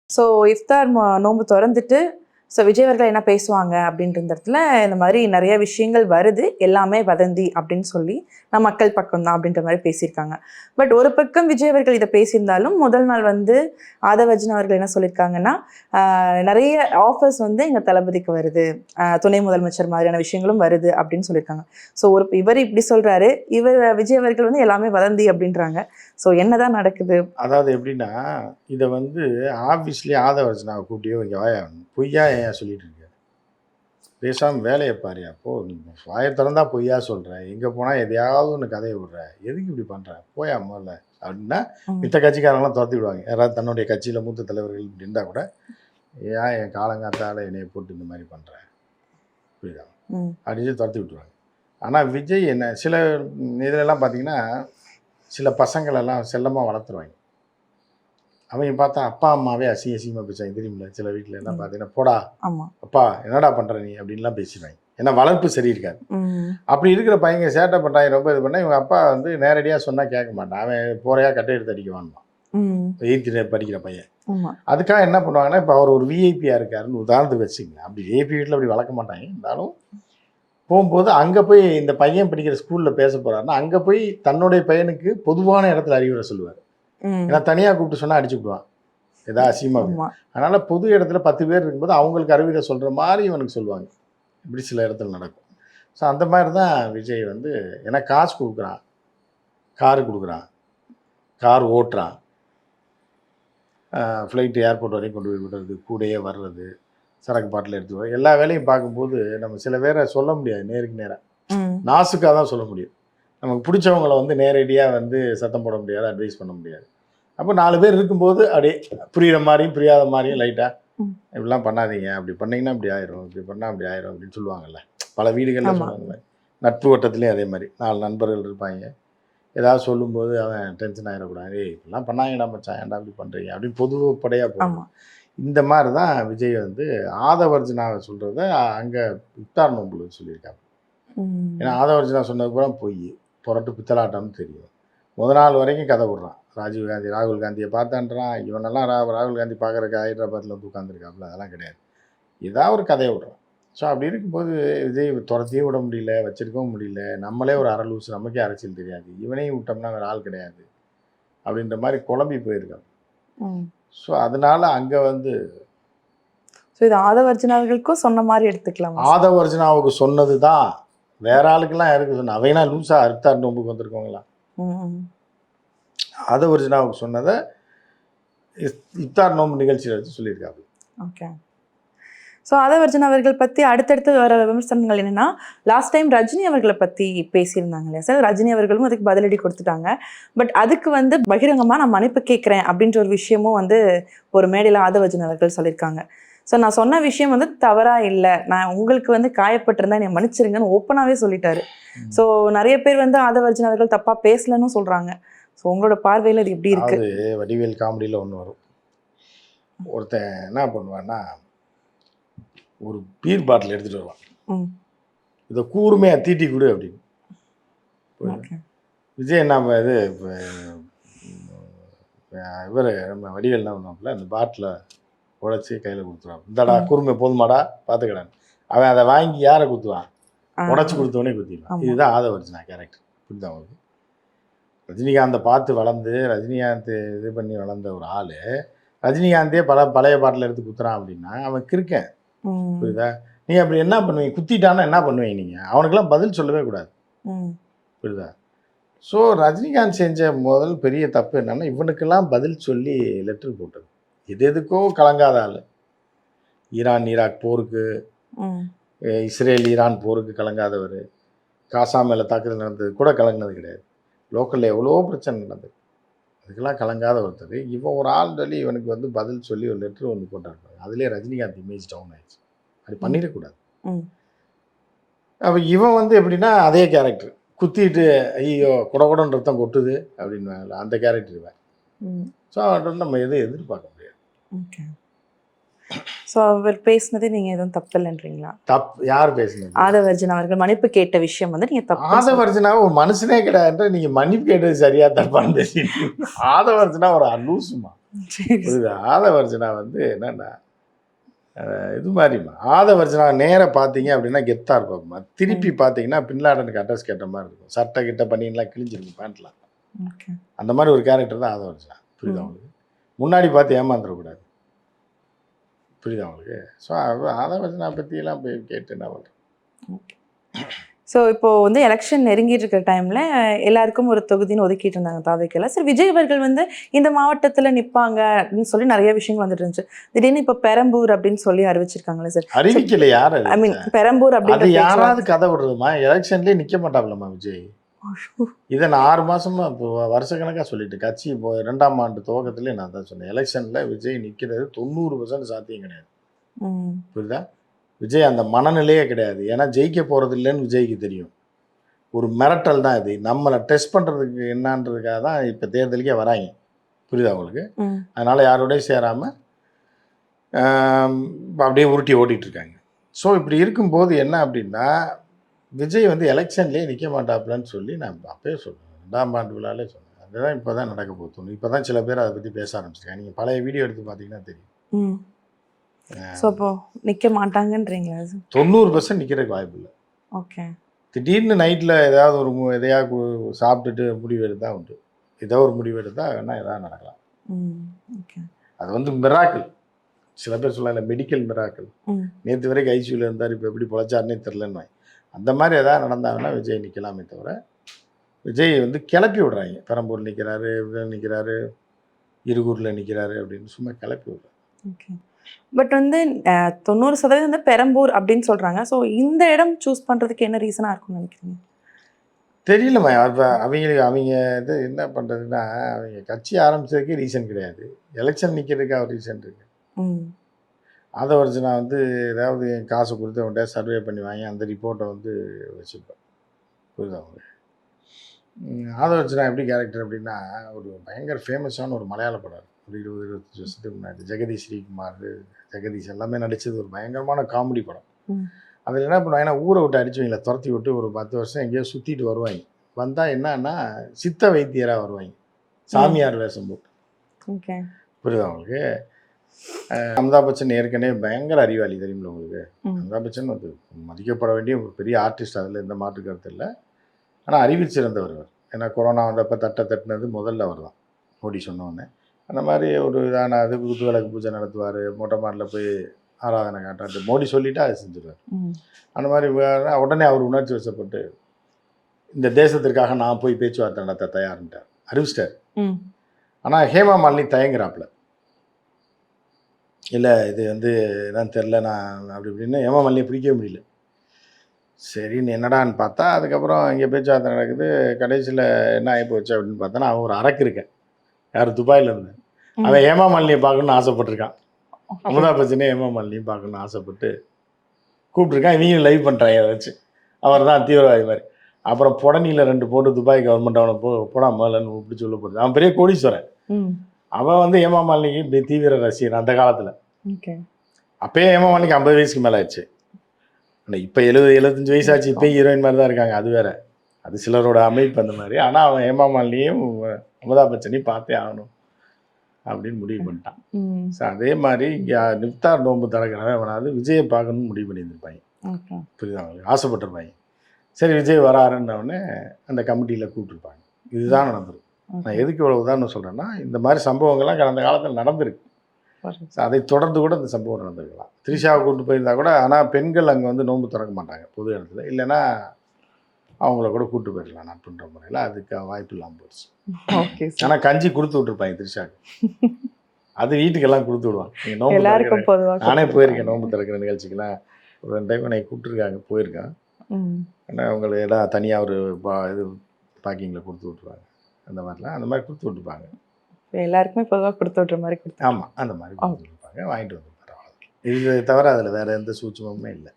So இஃப்தார் நோன்பு திறந்துட்டு so Vijay அவர்கள் என்ன பேசுவாங்க அப்படின்ற இடத்துல இந்த மாதிரி நிறைய விஷயங்கள் வருது, எல்லாமே வதந்தி அப்படின்னு சொல்லி நான் மக்கள் பக்கம் தான் அப்படின்ற மாதிரி பேசியிருக்காங்க. பட் ஒரு பக்கம் விஜய் அவர்கள் இதை பேசியிருந்தாலும் முதல் நாள் வந்து ஆதவர்ஜன் அவர்கள் என்ன சொல்லியிருக்காங்கன்னா, நிறைய ஆஃபர்ஸ் வந்து எங்கள் தளபதிக்கு வருது, துணை முதலமைச்சர் மாதிரியான விஷயங்களும் வருது அப்படின்னு சொல்லியிருக்காங்க. ஸோ இவர் இப்படி சொல்கிறாரு, விஜய் அவர்கள் வந்து எல்லாமே வதந்தி அப்படின்றாங்க. ஸோ என்னதான் நடக்குது? அதாவது எப்படின்னா, இதை வந்து ஆஃபீஸ்லேயே ஆதவர்ஜனாவை கூப்பிட்டியோ இங்கே வாயா பொய்யா ஏன் சொல்லிட்டு இருக்க, பேசாமல் வேலையை பாரியா, அப்போ நீ வாயை திறந்தா பொய்யா சொல்கிற, எங்கே போனால் எதையாவது ஒன்று கதையை விடுற, எதுக்கு இப்படி பண்ணுற, போயா முதல்ல அப்படின்னா மித்த கட்சிக்காரங்களாம் துரத்தி விடுவாங்க. யாராவது தன்னுடைய கட்சியில் மூத்த தலைவர்கள் இப்படி இருந்தால் கூட, ஏன் என் காலங்காத்தால் என்னையை போட்டு இந்த மாதிரி பண்ணுறேன் புரியுதா அப்படின்னு துரத்தி விட்டுருவாங்க. ஆனால் விஜய் என்ன சில இதிலெல்லாம் பார்த்தீங்கன்னா சில பசங்களெல்லாம் செல்லமாக வளர்த்துருவாங்க. அவங்க பார்த்தா அப்பா அம்மாவே அசிங்கமாக பேசுவாங்க தெரியுமில்ல. சில வீட்டில் எல்லாம் பார்த்தீங்கன்னா போடா அப்பா என்னடா பண்ணுற நீ அப்படின்லாம் பேசிடுவாங்க. ஏன்னா வளர்ப்பு சரி இருக்காது. அப்படி இருக்கிற பையங்க சேட்டை பண்ணுறாங்க, ரொம்ப இது பண்ணால் இவங்க அப்பா வந்து நேரடியாக சொன்னால் கேட்க மாட்டான். அவன் போறையாக கட்டை எடுத்து அடிக்குவான்மா 8th படிக்கிற பையன். அதுக்காக என்ன பண்ணுவாங்கன்னா, இப்போ அவர் ஒரு விஐபியாக இருக்காருன்னு உதாரணத்துக்கு வச்சுங்க. அப்படி விஐபி வீட்டில் அப்படி வளர்க்க மாட்டாங்க. இருந்தாலும் போகும்போது அங்கே போய் இந்த பையன் படிக்கிற ஸ்கூலில் பேச போகிறாருன்னா அங்கே போய் தன்னுடைய பையனுக்கு பொதுவான இடத்துல அறிவுரை சொல்லுவார். ஏன்னா தனியாக கூப்பிட்டு சொன்னால் அடிச்சு விடுவான் ஏதாவது அசிங்கமாக. அதனால் பொது இடத்துல 10 பேர் இருக்கும்போது அவங்களுக்கு அறிவுரை சொல்கிற மாதிரி இவனுக்கு சொல்லுவாங்க. இப்படி சில இடத்துல நடக்கும். ஸோ அந்த மாதிரி தான் விஜய் வந்து ஏன்னா காசு கொடுக்குறான், காரு கொடுக்குறான், கார் ஓட்டுறான், ஃப்ளைட்டு ஏர்போர்ட் வரைக்கும் கொண்டு போய் விடுறது, கூடையே வர்றது, சரக்கு பாட்டில் எடுத்து எல்லா வேலையும் பார்க்கும்போது நம்ம சில பேரை சொல்ல முடியாது நேருக்கு நேராக, நாசுக்காக தான் சொல்ல முடியும். நமக்கு பிடிச்சவங்கள வந்து நேரடியாக வந்து சத்தம் போட முடியாது, அட்வைஸ் பண்ண முடியாது. அப்போ 4 பேர் இருக்கும்போது அப்படியே புரிகிற மாதிரியும் புரியாத மாதிரியும் லைட்டாக இப்படிலாம் பண்ணாதீங்க, அப்படி பண்ணிங்கன்னா இப்படி ஆயிரும், இப்படி பண்ணால் அப்படி ஆயிரும் அப்படின்னு சொல்லுவாங்கல்ல. பல வீடுகளில் சொல்லுவாங்க. நட்பு வட்டத்துலேயும் அதே மாதிரி 4 நண்பர்கள் இருப்பாங்க. ஏதாவது சொல்லும்போது அவன் டென்ஷன் ஆகிடக்கூடாது, இப்படிலாம் பண்ணாங்கடா மச்சான் ஏன்டா அப்படி பண்ணுறீங்க அப்படின்னு பொதுப்படையாக போகும். இந்த மாதிரி தான் விஜய் வந்து ஆதவர்ஜனாவை சொல்கிறத அங்கே இஃப்தார் நோன்புல சொல்லியிருக்காங்க. ஏன்னா ஆதவர்ஜனா சொன்னது பூரா பொய், புரட்டு பித்தலாட்டம்னு தெரியும். முதல் நாள் வரைக்கும் கதை விடுறான். ராகுல் காந்தியை பார்த்தான்றான். இவனெல்லாம் ராகுல் காந்தி பார்க்குறக்கு ஹைதராபாத்தில் வந்து உட்காந்துருக்காப்புல, அதெல்லாம் கிடையாது. ஏதாவது ஒரு கதையை விடுறான். ஸோ அப்படி இருக்கும்போது விஜய் துரத்தையும் விட முடியல, வச்சிருக்கவும் முடியல. நம்மளே ஒரு அரலூசு, நமக்கே அரசியல் தெரியாது, இவனையும் விட்டோம்னா வேறு ஆள் கிடையாது அப்படின்ற மாதிரி குழம்பி போயிருக்காங்க. ஸோ அதனால அங்கே வந்து இது ஆதவர்ஜனாவுக்கும் சொன்ன மாதிரி எடுத்துக்கலாம். ஆதவர்ஜனாவுக்கு சொன்னது தான், வேற ஆளுக்கெல்லாம் யாருக்கு சொன்ன, அவைனா லூஸா இஃப்தார் நோன்புக்கு வந்திருக்கவங்களாம். ஆதவர்ஜனாவுக்கு சொன்னதை இஃப்தார் நோன்பு நிகழ்ச்சியில் எடுத்து சொல்லியிருக்காங்க. ஓகே. ஸோ ஆதவர்ஜன் அவர்கள் பற்றி அடுத்தடுத்து வர விமர்சனங்கள் என்னென்னா, லாஸ்ட் டைம் ரஜினி அவர்களை பற்றி பேசியிருந்தாங்க இல்லையா சார், ரஜினி அவர்களும் அதுக்கு பதிலடி கொடுத்துட்டாங்க. பட் அதுக்கு வந்து பகிரங்கமாக நான் மன்னிப்பு கேட்குறேன் அப்படின்ற ஒரு விஷயமும் வந்து ஒரு மேடையில் ஆதவர்ஜன் அவர்கள் சொல்லியிருக்காங்க. ஸோ நான் சொன்ன விஷயம் வந்து தவறாக இல்லை, நான் உங்களுக்கு வந்து காயப்பட்டிருந்தா என்னை மன்னிச்சிருங்கன்னு ஓப்பனாகவே சொல்லிட்டாரு. ஸோ நிறைய பேர் வந்து ஆதவர்ஜன் அவர்கள் தப்பாக பேசலன்னு சொல்கிறாங்க. ஸோ உங்களோட பார்வையில் இது எப்படி இருக்கு? அது வடிவேல் காமெடியில் ஒன்று வரும். ஒருத்தன் என்ன பண்ணுவான்னா, ஒரு பீர் பாட்டில் எடுத்துகிட்டு வருவான், இதை கூர்மையாக தீட்டி கொடு அப்படின்னு. விஜய் என்ன இது இவர் நம்ம வடிவேல் என்ன பண்ணுவாப்புல, அந்த பாட்டிலை உடைச்சி கையில் கொடுத்துருவான். இந்தடா கூர்மை போதுமாடா பார்த்துக்கடான்னு. அவன் அதை வாங்கி யாரை குத்துவான், உடச்சி கொடுத்தவனே குத்திடுவான். இதுதான் ஆதவர்ஜனா கேரக்டர். புரியுதா அவனுக்கு? ரஜினிகாந்தை பார்த்து வளர்ந்து ரஜினிகாந்த் இது பண்ணி வளர்ந்த ஒரு ஆள் ரஜினிகாந்தே பழைய பாட்டில் எடுத்து குத்துறான் அப்படின்னா அவன் கிறுக்கன். புரியுதா? நீங்கள் அப்படி என்ன பண்ணுவீங்க, குத்திட்டான்னா என்ன பண்ணுவீங்க நீங்கள்? அவனுக்கெல்லாம் பதில் சொல்லவே கூடாது. புரியுதா? ஸோ ரஜினிகாந்த் செஞ்ச முதல் பெரிய தப்பு என்னன்னா, இவனுக்கெல்லாம் பதில் சொல்லி லெட்டர் போட்டது. எதுக்கோ கலங்காத ஆள். ஈராக் போருக்கு, இஸ்ரேல் ஈரான் போருக்கு கலங்காதவர். காசா மேலே தாக்குதல் நடந்தது கூட கலங்கினது கிடையாது. லோக்கலில் எவ்வளோ பிரச்சனை நடந்தது, அதுக்கெல்லாம் கலங்காத ஒருத்தர். இவன் ஒரு ஆள் சொல்லி இவனுக்கு வந்து பதில் சொல்லி ஒரு லெட்டர் ஒன்று போட்டாருப்பாங்க. அதுலேயே ரஜினிகாந்த் இமேஜ் டவுன் ஆயிடுச்சு. அப்படி பண்ணிடக்கூடாது. அப்போ இவன் வந்து எப்படின்னா அதே கேரக்டர், குத்திட்டு ஐயோ குடகுடன் ரத்தம் கொட்டுது அப்படின்னு அந்த கேரக்டர் இவன். ஸோ அவன் நம்ம எதுவும் எதிர்பார்க்க முடியாது. ஓகே. ஸோ அவர் பேசினதே நீங்கள் எதுவும் தப்பு இல்லைன்றீங்களா? யார் பேசுனது? ஆதவர்ஜன் அவர்கள் மன்னிப்பு கேட்ட விஷயம் வந்து நீங்கள் தப்பு. ஆதவர்ஜனாவை ஒரு மனுஷனே கிடையாது, நீங்கள் மன்னிப்பு கேட்டது சரியா தப்பான்னு பேசிட்டு. ஆதவர்ஜனா ஒரு லூசுமா, சரி. புரியுதா? ஆதவர்ஜனா வந்து என்னன்னா இது மாதிரிம்மா. ஆதவர்ஜனா நேரா பார்த்தீங்க அப்படின்னா கெத்தா இருப்பாம்மா. திருப்பி பார்த்தீங்கன்னா பின்லாடனுக்கு அட்ரஸ் கேட்ட மாதிரி இருக்கும். சட்டை கிட்ட பனியன்லாம் கிழிஞ்சிருக்கும் பேண்ட்லாம். ஓகே. அந்த மாதிரி ஒரு கேரக்டர் தான் ஆதவர்ஜனா. புரியுதா ம். உங்களுக்கு? முன்னாடி பார்த்து ஏமாந்துடக்கூடாது. புரியுதா உங்களுக்கு? ஸோ ஆதவர்ஜனா பற்றியெல்லாம் போய் கேட்டு என்ன பண்ணுறது? ஓகே. ஸோ இப்போ வந்து எலெக்ஷன் நெருங்கிட்டு இருக்கிற டைம்ல எல்லாருக்கும் ஒரு தொகுதின்னு ஒதுக்கிட்டு இருந்தாங்க தாவேக்கால. சரி, விஜய் அவர்கள் வந்து இந்த மாவட்டத்துல நிப்பாங்க அப்படின்னு சொல்லி நிறைய விஷயங்கள் வந்துட்டு இருந்துச்சு. திடீர்னு இப்போ பெரம்பூர் அப்படின்னு சொல்லி அறிவிச்சிருக்காங்களே சார். அறிவிக்கல யார் ஐ மீன் அறிவிச்சா? பெரம்பூர் அது அப்படின்ற யாராவது பேச்சுவார்த்தை. கதை விடுறதுமா? எலெக்ஷன்லேயே நிற்க மாட்டாப்லம்மா விஜய். இதை நான் 6 மாசமா இப்போ வருஷக்கணக்காக சொல்லிட்டு கட்சி இப்போ 2ஆம் ஆண்டு துவக்கத்திலே நான் தான் சொன்னேன். எலெக்ஷனில் விஜய் நிற்கிறது 90% சாத்தியம் கிடையாது. ம். புரியுதா? விஜய் அந்த மனநிலையே கிடையாது. ஏன்னா ஜெயிக்க போகிறது இல்லைன்னு விஜய்க்கு தெரியும். ஒரு மிரட்டல் தான் இது. நம்மளை டெஸ்ட் பண்ணுறதுக்கு என்னன்றதுக்காக தான் இப்போ தேர்தலுக்கே வராங்க. புரியுதா உங்களுக்கு? ம். அதனால் யாரோடையும் சேராமல் அப்படியே உருட்டி ஓட்டிகிட்டு இருக்காங்க. ஸோ இப்படி இருக்கும்போது என்ன அப்படின்னா, விஜய் வந்து எலெக்ஷன்லேயே நிற்க மாட்டாப்புலன்னு சொல்லி நான் அப்பயே சொன்னேன். 2ஆம் ஆண்டு விழாலே சொன்னேன். அதுதான் இப்போ தான் நடக்க போகுது. இப்போ தான் சில பேர் அதை பற்றி பேச ஆரம்பிச்சிருக்காங்க. நீங்கள் பழைய வீடியோ எடுத்து பார்த்தீங்கன்னா தெரியும். ம். ஸோ அப்போ நிக்க மாட்டாங்கன்றீங்களா அது? 90% நிற்கிறதுக்கு வாய்ப்பு இல்லை. ஓகே. திடீர்னு நைட்டில் ஏதாவது ஒரு எதையாவது சாப்பிட்டுட்டு முடிவு எடுத்தால் உண்டு. ஏதோ ஒரு முடிவு எடுத்தால் வேணால் எதாவது நடக்கலாம். ம். ஓகே. அது வந்து மிராக்கிள். சில பேர் சொல்லல மெடிக்கல் மிராக்கிள். ம். நேற்று வரைக்கும் ஐசியூவில் இருந்தார், இப்போ எப்படி பொழைச்சாருன்னே தெரிலன்னு. அந்த மாதிரி எதாவது நடந்தாங்கன்னா விஜய் நிற்கலாமே தவிர, விஜய் வந்து கிளப்பி விடுறாங்க. பெரம்பூர் நிற்கிறாரு, இதில் நிற்கிறாரு, இருகூரில் நிற்கிறாரு அப்படின்னு சும்மா கிளப்பி விடுறாங்க. ஓகே. பட் வந்து 90% வந்து பெரம்பூர் அப்படின்னு சொல்றாங்க. ஸோ இந்த இடம் சூஸ் பண்றதுக்கு என்ன ரீசனா இருக்கும்னு நினைக்கிறீங்க? தெரியலம்மா. அவங்க இது என்ன பண்ணுறதுன்னா, அவங்க கட்சி ஆரம்பிச்சதுக்கே ரீசன் கிடையாது. எலெக்ஷன் நிற்கிறதுக்கு ஒரு ரீசன் இருக்குது. ம். ஆதவர்ஜனா வந்து ஏதாவது காசு கொடுத்து அவன்கிட்ட சர்வே பண்ணி வாங்கி அந்த ரிப்போர்ட்டை வந்து வச்சுப்பேன். புரியுதா உங்களுக்கு? ஆதவர்ஜனா எப்படி கேரக்டர் அப்படின்னா, ஒரு பயங்கர ஃபேமஸான ஒரு மலையாள படம். ஒரு 20-25 வருஷத்துக்கு முன்னாடி ஜெகதீஷ் ஸ்ரீகுமார், ஜெகதீஷ் எல்லாமே நடித்தது ஒரு பயங்கரமான காமெடி படம். ம். அதில் என்ன பண்ணுவாங்கன்னா, ஊரை விட்டு அடிச்சுவீங்களா, துரத்தி விட்டு ஒரு 10 வருஷம் எங்கேயோ சுற்றிட்டு வருவாங்க. வந்தால் என்னன்னா சித்த வைத்தியராக வருவாங்க, சாமியார் வேஷம் போட்டு. ஓகே. புரியுதா உங்களுக்கு? அமிதாப் பச்சன் ஏற்கனவே பயங்கர அறிவாளி தெரியுமில்ல உங்களுக்கு? ம். அமிதாப் பச்சன் வந்து மதிக்கப்பட வேண்டிய ஒரு பெரிய ஆர்டிஸ்ட், அதில் எந்த மாற்று கருத்து இல்லை. ஆனால் அறிவில் சிறந்தவர் அவர். ஏன்னா கொரோனா வந்தப்போ தட்டினது முதல்ல அவர் தான், மோடி சொன்னோடனே. அந்த மாதிரி ஒரு இதான அது குத்துவிளக்கு பூஜை நடத்துவார், மொட்டை மாடில் போய் ஆராதனை காட்டாட்டு மோடி சொல்லிவிட்டு அதை செஞ்சுருவார். அந்த மாதிரி உடனே அவர் உணர்ச்சி வசப்பட்டு இந்த தேசத்திற்காக நான் போய் பேச்சுவார்த்தை நடத்த தயார்ன்ட்டார், அறிவிச்சிட்டார். ஆனால் ஹேமா மாலினி தயங்குறாப்புல. இல்லை இது வந்து என்னன்னு தெரில, நான் அப்படி இப்படின்னு ஹேமா மாலினியை பிடிக்கவே முடியல. சரின்னு என்னடான்னு பார்த்தா, அதுக்கப்புறம் இங்கே பேச்சுவார்த்தை நடக்குது. கடைசியில் என்ன ஆகி போச்சு அப்படின்னு பார்த்தோன்னா, அவன் ஒரு அரக்கு இருக்கேன். யார் துபாயில் இருந்து அவன் ஹேமா மாலினியை பார்க்கணுன்னு ஆசைப்பட்டிருக்கான். அமிதாப் பச்சனே ஹேமா மாலினியும் பார்க்கணுன்னு ஆசைப்பட்டு கூப்பிட்ருக்கான். இவங்களும் லைவ் பண்ணுறாங்க அதை வச்சு. அவர் தான் தீவிரவாதி மாதிரி. அப்புறம் புடனியில் 2 போட்டு துபாய் கவர்மெண்ட் அவனை போடா முதலன்னு இப்படி சொல்ல போடுது. அவன் பெரிய கோடீஸ்வரன். அவன் வந்து ஹேமா மாலினிக்கு இப்படி தீவிர ரசிகன் அந்த காலத்தில். அப்பயே ஹேமா மாலினிக்கு 50 வயசுக்கு மேலே ஆச்சு. ஆனால் இப்போ 70-75 வயசாச்சு. இப்போயும் ஹீரோயின் மாதிரி தான் இருக்காங்க. அது வேற, அது சிலரோட அமைப்பு அந்த மாதிரி. ஆனால் அவன் ஹேமா மாலினியும் அமிதாப் பச்சனையும் பார்த்தே ஆகணும் அப்படின்னு முடிவு பண்ணிட்டான். ஸோ அதே மாதிரி இங்கே நிஃப்தார் நோன்பு திறக்கிறவன் அவனாவது விஜயை பார்க்கணும்னு முடிவு பண்ணியிருந்திருப்பாங்க. புரியுதா அவங்களுக்கு? ஆசைப்பட்டிருப்பாங்க. சரி விஜய் வராருன்னொடனே அந்த கமிட்டியில் கூப்பிட்டுருப்பாங்க. இதுதான் நடந்திருக்கும். நான் எதுக்கு இவ்வளோ உதாரணம் சொல்கிறேன்னா, இந்த மாதிரி சம்பவங்கள்லாம் கடந்த காலத்தில் நடந்திருக்கு. அதை தொடர்ந்து கூட இந்த சம்பவம் நடந்திருக்கலாம். த்ரிஷாவை கூப்பிட்டு போயிருந்தா கூட. ஆனால் பெண்கள் அங்கே வந்து நோன்பு திறக்க மாட்டாங்க பொது இடத்துல. இல்லைன்னா அவங்கள கூட கூப்பிட்டு போயிடலாம் நட்புன்ற முறையில். அதுக்கு வாய்ப்பு இல்லாமல் போயிடுச்சு. ஆனால் கஞ்சி கொடுத்து விட்டுருப்பாங்க த்ரிஷாவுக்கு. அது வீட்டுக்கெல்லாம் கொடுத்து விடுவாங்க. நீங்கள் நோன்பு திறக்கிற, நானே போயிருக்கேன் நோன்பு திறக்கிற நிகழ்ச்சிக்கெல்லாம். ஒரு 2 டைம் என்னை கூப்பிட்டுருக்காங்க, போயிருக்கேன். ஆனால் அவங்களை இடம் தனியாக ஒரு இது பேக்கிங்கில் கொடுத்து விட்ருவாங்க. அந்த மாதிரிலாம் அந்த மாதிரி கொடுத்து விட்டுருப்பாங்க. எல்லாருக்குமே பொதுவாக கொடுத்து விட்ற மாதிரி கொடுத்து. ஆமாம், அந்த மாதிரி கொடுத்து விட்டுருப்பாங்க. வாங்கிட்டு வந்து பரவாயில்ல. இது தவிர அதில் வேறு எந்த சூட்சமுமே இல்லை.